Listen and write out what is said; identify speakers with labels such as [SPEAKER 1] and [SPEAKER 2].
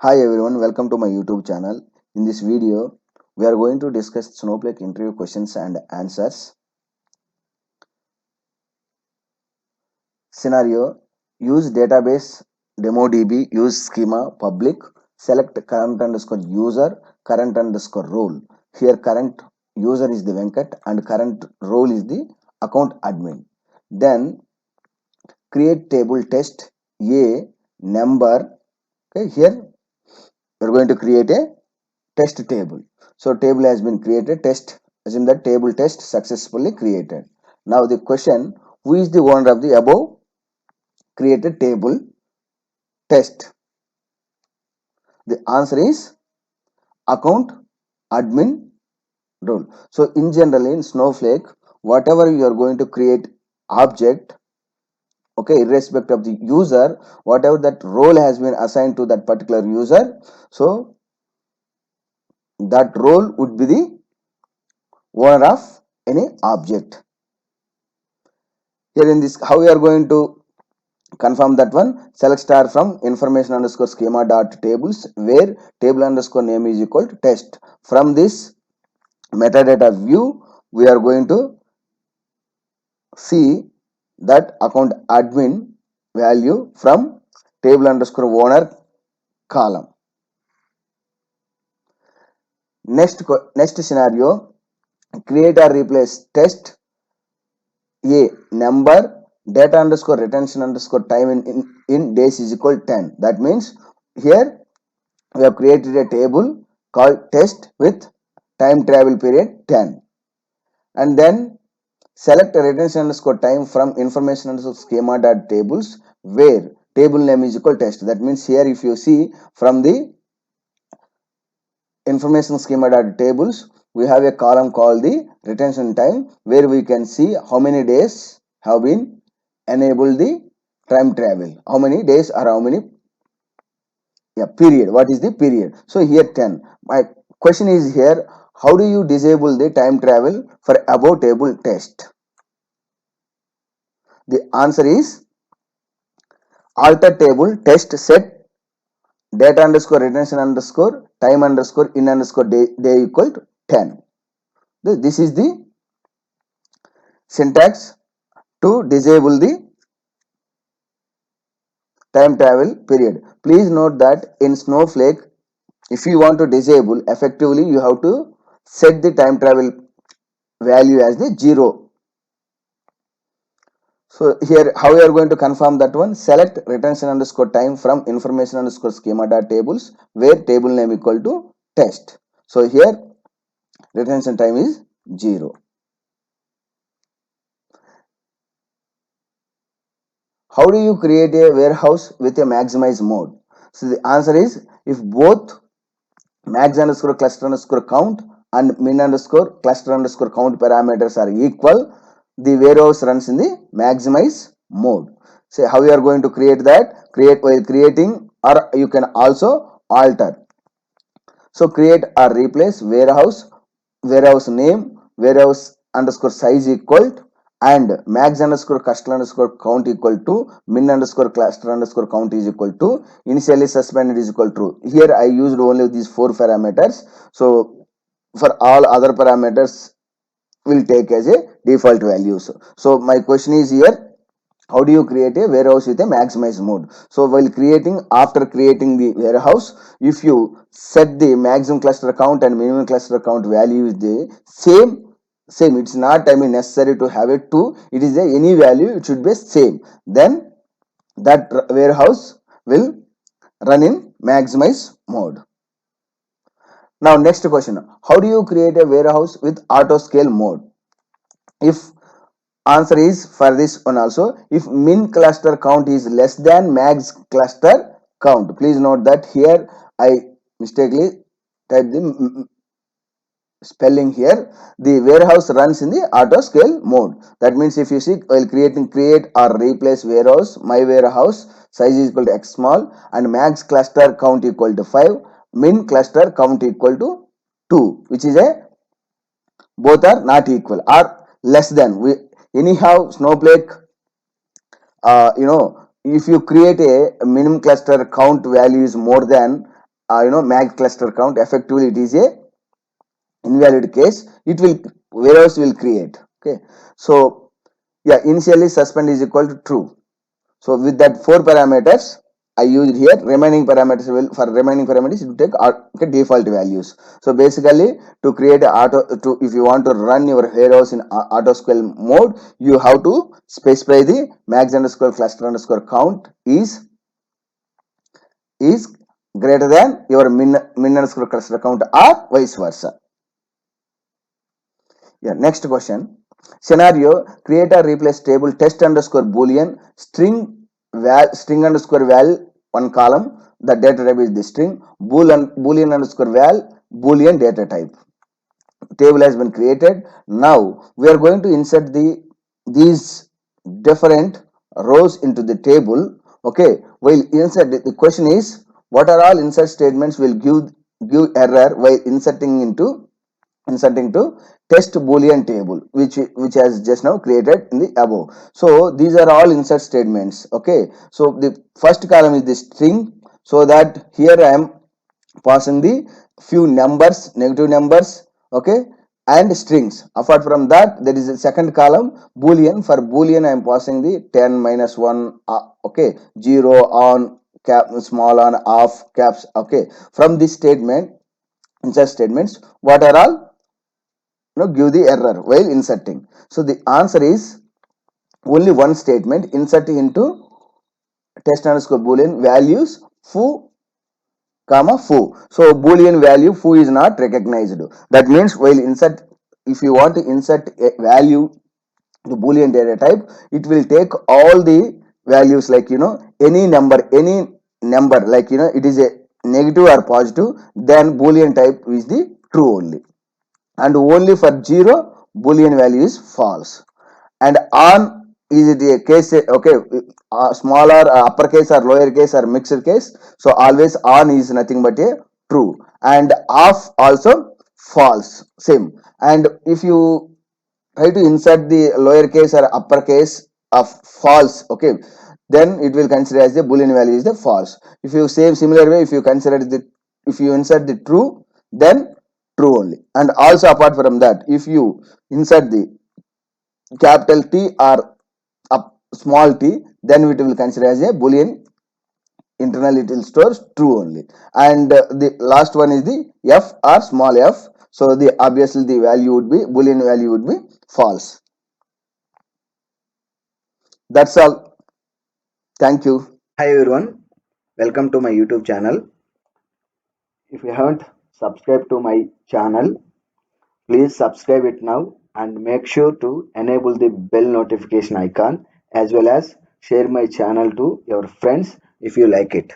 [SPEAKER 1] Hi everyone, welcome to my YouTube channel. In this video, we are going to discuss Snowflake interview questions and answers. Scenario: use database DemoDB, use schema public, select current underscore user, current underscore role. Here current user is the Venkat and current role is the account admin. Then create table test a number. Okay, here we are going to create a test table. So table has been created, test, assume that table test successfully created. Now the question, who is the owner of the above created table test? The answer is account admin role. So in general in Snowflake, whatever you are going to create object, okay, irrespective of the user, whatever that role has been assigned to that particular user, so that role would be the owner of any object. Here in this, how we are going to confirm that one? Select star from information underscore schema dot tables where table underscore name is equal to test. From this metadata view, we are going to see that account admin value from table underscore owner column. Next scenario, create or replace test a number data underscore retention underscore time in days is equal to 10. That means here we have created a table called test with time travel period 10, and then select a retention underscore time from information underscore schema dot tables where table name is equal test. That means here if you see from the information schema dot tables, we have a column called the retention time where we can see how many days have been enabled the time travel, how many days or how many period, what is the period. So here 10. My question is here, how do you disable the time travel for above table test? The answer is alter table test set data underscore retention underscore time underscore in underscore day equal to 10. This is the syntax to disable the time travel period. Please note that in Snowflake, if you want to disable effectively, you have to set the time travel value as the 0. So here how we are going to confirm that one? Select retention underscore time from information underscore schema dot tables where table name equal to test. So here retention time is 0. How do you create a warehouse with a maximize mode? So the answer is if both max underscore cluster underscore count and min underscore cluster underscore count parameters are equal, the warehouse runs in the maximize mode. Say how you are going to create that? Create while creating, or you can also alter. So create or replace warehouse name, warehouse underscore size equal to, and max underscore cluster underscore count equal to min underscore cluster underscore count is equal to initially suspended is equal to. Here I used only these 4 parameters. So for all other parameters will take as a default values. So my question is here, how do you create a warehouse with a maximize mode? So while creating, after creating the warehouse, if you set the maximum cluster count and minimum cluster count value is the same, it's not necessary to have it two, it is any value, it should be same, then that warehouse will run in maximize mode. Now next question, how do you create a warehouse with auto scale mode? If answer is for this one also, if min cluster count is less than max cluster count. Please note that here I mistakenly typed the spelling here. The warehouse runs in the auto scale mode. That means if you see while creating create or replace warehouse, my warehouse size is equal to x small and max cluster count equal to 5, min cluster count equal to 2, which is a both are not equal or less than. We anyhow Snowflake, if you create a minimum cluster count value is more than mag cluster count, effectively it is a invalid case. It will warehouse will create. Okay, so yeah, initially suspend is equal to true. So with that 4 parameters I used here, remaining parameters will, for remaining parameters you take default values. So basically to create a if you want to run your warehouse in AutoSQL mode, you have to specify the max underscore cluster underscore count is greater than your min underscore cluster count or vice versa. Yeah, next question. Scenario, create or replace table test underscore boolean string underscore val one column. The data type is the string boolean underscore val boolean data type. Table has been created. Now we are going to insert these different rows into the table. Okay, while insert the question is what are all insert statements will give error while inserting to test boolean table which has just now created in the above. So these are all insert statements. Okay, so the first column is the string, so that here I am passing the few numbers, negative numbers, okay, and strings. Apart from that, there is a second column boolean. For boolean I am passing the 10 minus 1, okay, 0 on cap, small on, off, caps. Okay, from this statement, insert statements, what are all give the error while inserting. So the answer is only one statement, inserting into test underscore boolean values foo comma foo. So boolean value foo is not recognized. That means while insert, if you want to insert a value to boolean data type, it will take all the values like any number like it is a negative or positive, then boolean type is the true only, and only for 0 boolean value is false. And on is it a case, okay, smaller uppercase or lower case or mixed case, so always on is nothing but a true, and off also false, same. And if you try to insert the lowercase or uppercase of false, okay, then it will consider as the boolean value is the false. If you same similar way, if you consider the, if you insert the true, then true only. And also apart from that, if you insert the capital T or a small t, then it will consider as a boolean, internal it will store true only. And the last one is the f or small f, so the obviously the value would be, boolean value would be false. That's all. Thank you. Hi everyone, welcome to my YouTube channel. If you haven't subscribed to my channel, please subscribe it now and make sure to enable the bell notification icon, as well as share my channel to your friends if you like it.